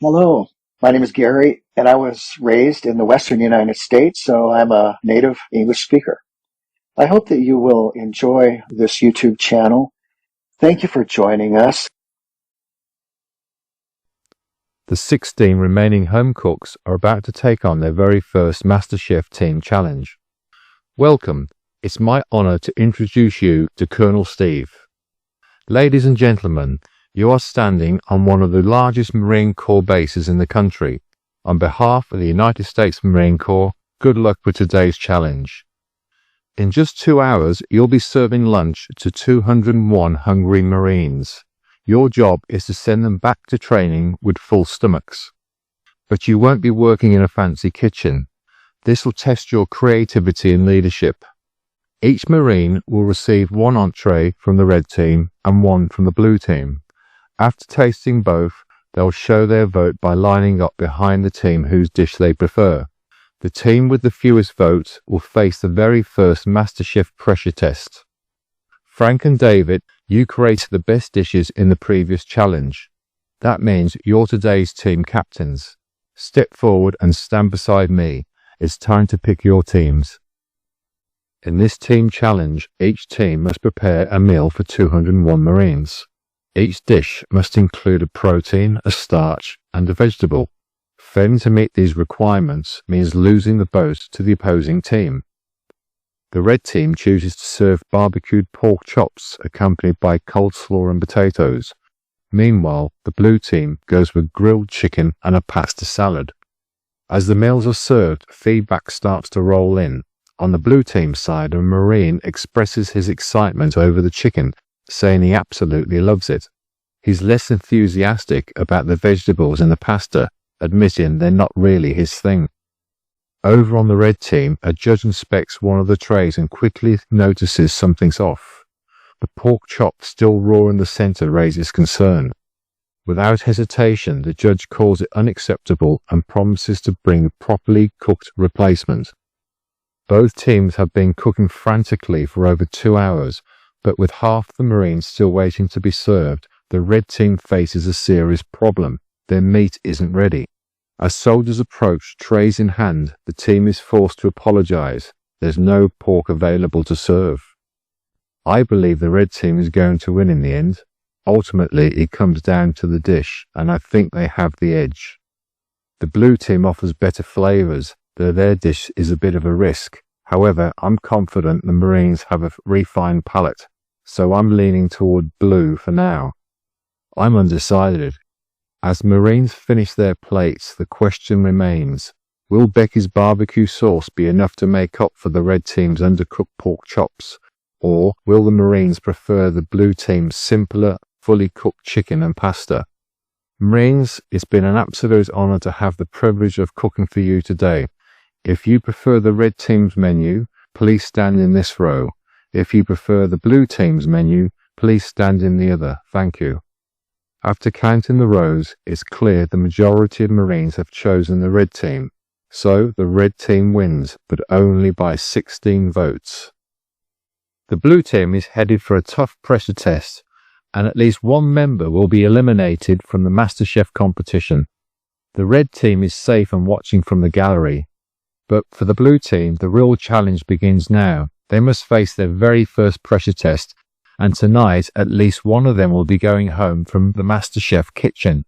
Hello, my name is Gary, and I was raised in the Western United States, so I'm a native English speaker. I hope that you will enjoy this YouTube channel. Thank you for joining us. The 16 remaining home cooks are about to take on their very first MasterChef team challenge. Welcome. It's my honor to introduce you to Colonel Steve. Ladies and gentlemen, you are standing on one of the largest Marine Corps bases in the country. On behalf of the United States Marine Corps, good luck with today's challenge. In just 2 hours, you'll be serving lunch to 201 hungry Marines. Your job is to send them back to training with full stomachs. But you won't be working in a fancy kitchen. This will test your creativity and leadership. Each Marine will receive one entree from the red team and one from the blue team. After tasting both, they'll show their vote by lining up behind the team whose dish they prefer. The team with the fewest votes will face the very first MasterChef pressure test. Frank and David, you created the best dishes in the previous challenge. That means you're today's team captains. Step forward and stand beside me. It's time to pick your teams. In this team challenge, each team must prepare a meal for 201 Marines. Each dish must include a protein, a starch, and a vegetable. Failing to meet these requirements means losing the vote to the opposing team. The red team chooses to serve barbecued pork chops accompanied by coleslaw and potatoes. Meanwhile, the blue team goes with grilled chicken and a pasta salad. As the meals are served, feedback starts to roll in. On the blue team side, a Marine expresses his excitement over the chicken, saying he absolutely loves it. He's less enthusiastic about the vegetables and the pasta, admitting they're not really his thing. Over on the red team, a judge inspects one of the trays and quickly notices something's off. The pork chop still raw in the center raises concern. Without hesitation, the judge calls it unacceptable and promises to bring a properly cooked replacement. Both teams have been cooking frantically for over 2 hours, but with half the Marines still waiting to be served, the red team faces a serious problem. Their meat isn't ready. As soldiers approach, trays in hand, the team is forced to apologize. There's no pork available to serve. I believe the red team is going to win in the end. Ultimately, it comes down to the dish, and I think they have the edge. The blue team offers better flavors, though their dish is a bit of a risk. However, I'm confident the Marines have a refined palate, so I'm leaning toward blue for now. I'm undecided. As Marines finish their plates, the question remains, will Becky's barbecue sauce be enough to make up for the red team's undercooked pork chops? Or will the Marines prefer the blue team's simpler, fully cooked chicken and pasta? Marines, it's been an absolute honor to have the privilege of cooking for you today. If you prefer the red team's menu, please stand in this row. If you prefer the blue team's menu, please stand in the other. Thank you. After counting the rows, it's clear the majority of Marines have chosen the red team. So the red team wins, but only by 16 votes. The blue team is headed for a tough pressure test, and at least one member will be eliminated from the MasterChef competition. The red team is safe and watching from the gallery. But for the blue team, the real challenge begins now. They must face their very first pressure test, and tonight at least one of them will be going home from the MasterChef kitchen.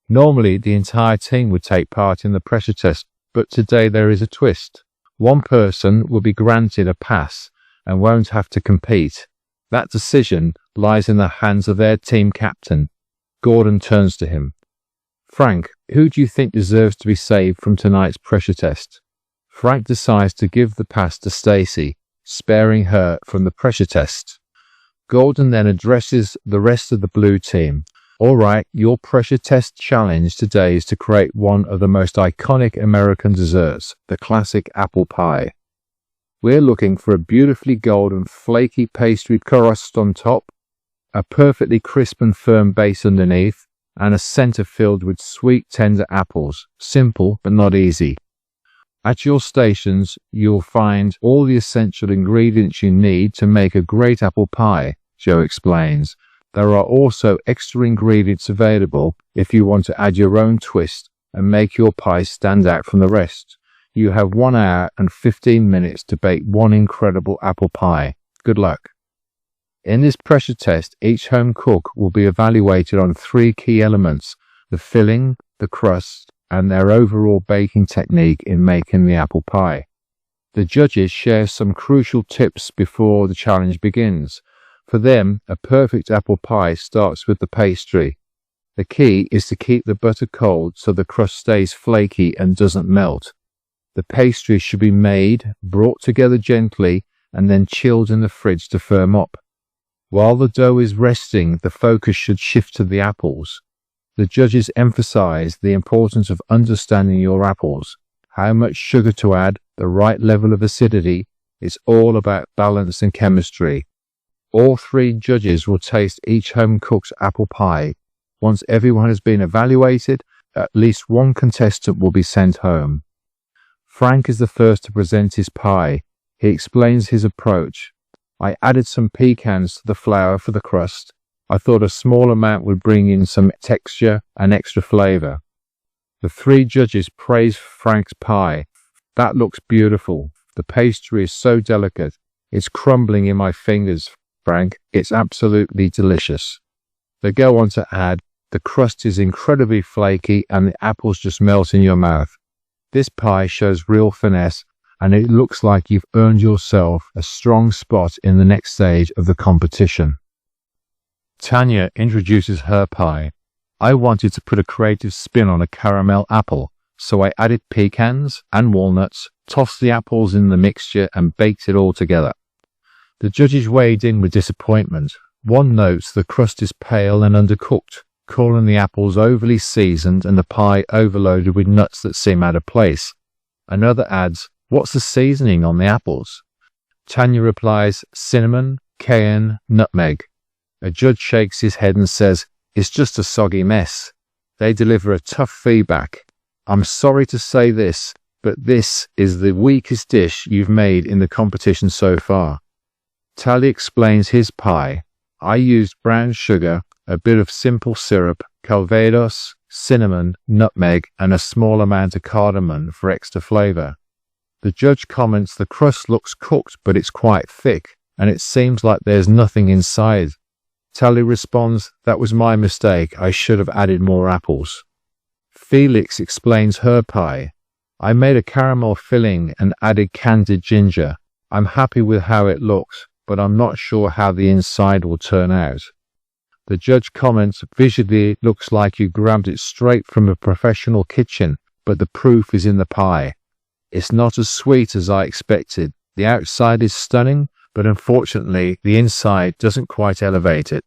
Normally, the entire team would take part in the pressure test, but today there is a twist. One person will be granted a pass and won't have to compete. That decision lies in the hands of their team captain. Gordon turns to him. Frank, who do you think deserves to be saved from tonight's pressure test? Frank decides to give the pass to Stacy, sparing her from the pressure test. Gordon then addresses the rest of the blue team. All right, your pressure test challenge today is to create one of the most iconic American desserts, the classic apple pie. We're looking for a beautifully golden, flaky pastry crust on top, a perfectly crisp and firm base underneath, and a center filled with sweet, tender apples. Simple, but not easy. At your stations, you'll find all the essential ingredients you need to make a great apple pie, Joe explains. There are also extra ingredients available if you want to add your own twist and make your pie stand out from the rest. You have 1 hour and 15 minutes to bake one incredible apple pie. Good luck. In this pressure test, each home cook will be evaluated on 3 key elements: the filling, the crust, and their overall baking technique in making the apple pie. The judges share some crucial tips before the challenge begins. For them, a perfect apple pie starts with the pastry. The key is to keep the butter cold so the crust stays flaky and doesn't melt. The pastry should be made, brought together gently, and then chilled in the fridge to firm up. While the dough is resting, the focus should shift to the apples. The judges emphasize the importance of understanding your apples, how much sugar to add, the right level of acidity. It's all about balance and chemistry. All 3 judges will taste each home cook's apple pie. Once everyone has been evaluated, at least one contestant will be sent home. Frank is the first to present his pie. He explains his approach. I added some pecans to the flour for the crust. I thought a small amount would bring in some texture and extra flavor. The 3 judges praise Frank's pie. That looks beautiful. The pastry is so delicate. It's crumbling in my fingers, Frank. It's absolutely delicious. They go on to add, the crust is incredibly flaky and the apples just melt in your mouth. This pie shows real finesse, and it looks like you've earned yourself a strong spot in the next stage of the competition. Tanya introduces her pie. I wanted to put a creative spin on a caramel apple, so I added pecans and walnuts, tossed the apples in the mixture, and baked it all together. The judges weighed in with disappointment. One notes the crust is pale and undercooked, calling the apples overly seasoned and the pie overloaded with nuts that seem out of place. Another adds, "What's the seasoning on the apples?" Tanya replies, "Cinnamon, cayenne, nutmeg." A judge shakes his head and says, "It's just a soggy mess." They deliver a tough feedback. "I'm sorry to say this, but this is the weakest dish you've made in the competition so far." Tally explains his pie. I used brown sugar, a bit of simple syrup, calvados, cinnamon, nutmeg, and a small amount of cardamom for extra flavor. The judge comments the crust looks cooked, but it's quite thick, and it seems like there's nothing inside. Tally responds, "That was my mistake. I should have added more apples." Felix explains her pie. I made a caramel filling and added candied ginger. I'm happy with how it looks, but I'm not sure how the inside will turn out. The judge comments, "Visually it looks like you grabbed it straight from a professional kitchen, but the proof is in the pie. It's not as sweet as I expected. The outside is stunning, but unfortunately the inside doesn't quite elevate it."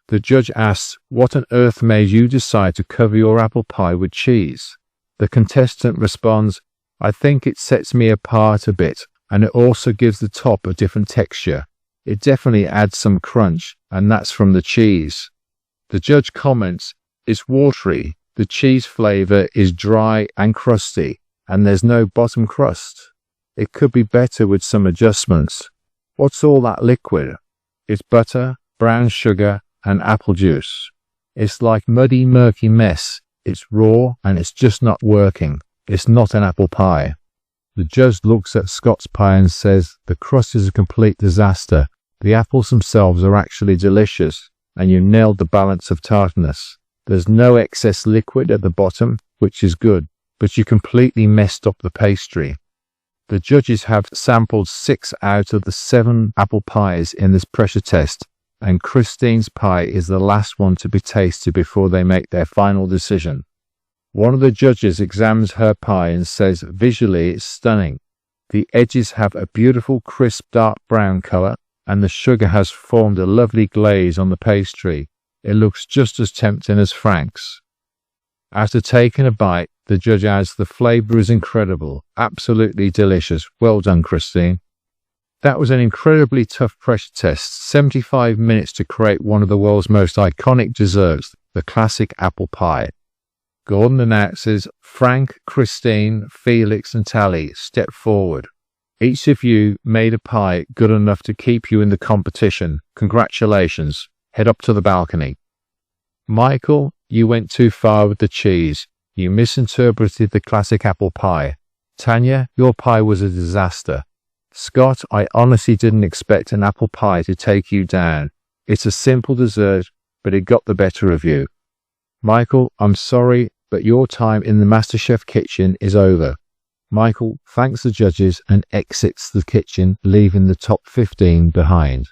The judge asks, "What on earth made you decide to cover your apple pie with cheese?" The contestant responds, "I think it sets me apart a bit, and it also gives the top a different texture. It definitely adds some crunch, and that's from the cheese." The judge comments, "It's watery. The cheese flavor is dry and crusty, and there's no bottom crust. It could be better with some adjustments. What's all that liquid?" "It's butter, brown sugar, and apple juice. It's like muddy, murky mess. It's raw, and it's just not working. It's not an apple pie." The judge looks at Scott's pie and says, "The crust is a complete disaster. The apples themselves are actually delicious, and you nailed the balance of tartness. There's no excess liquid at the bottom, which is good, but you completely messed up the pastry." The judges have sampled 6 out of the 7 apple pies in this pressure test, and Christine's pie is the last one to be tasted before they make their final decision. One of the judges examines her pie and says, "Visually it's stunning. The edges have a beautiful crisp dark brown color, and the sugar has formed a lovely glaze on the pastry. It looks just as tempting as Frank's." After taking a bite, the judge adds, "The flavor is incredible, absolutely delicious. Well done, Christine." That was an incredibly tough pressure test, 75 minutes to create one of the world's most iconic desserts, the classic apple pie. Gordon announces, "Frank, Christine, Felix, and Tally, step forward. Each of you made a pie good enough to keep you in the competition. Congratulations. Head up to the balcony. Michael, you went too far with the cheese. You misinterpreted the classic apple pie. Tanya, your pie was a disaster. Scott, I honestly didn't expect an apple pie to take you down. It's a simple dessert, but it got the better of you. Michael, I'm sorry, but your time in the MasterChef kitchen is over. Michael thanks the judges and exits the kitchen, leaving the top 15 behind.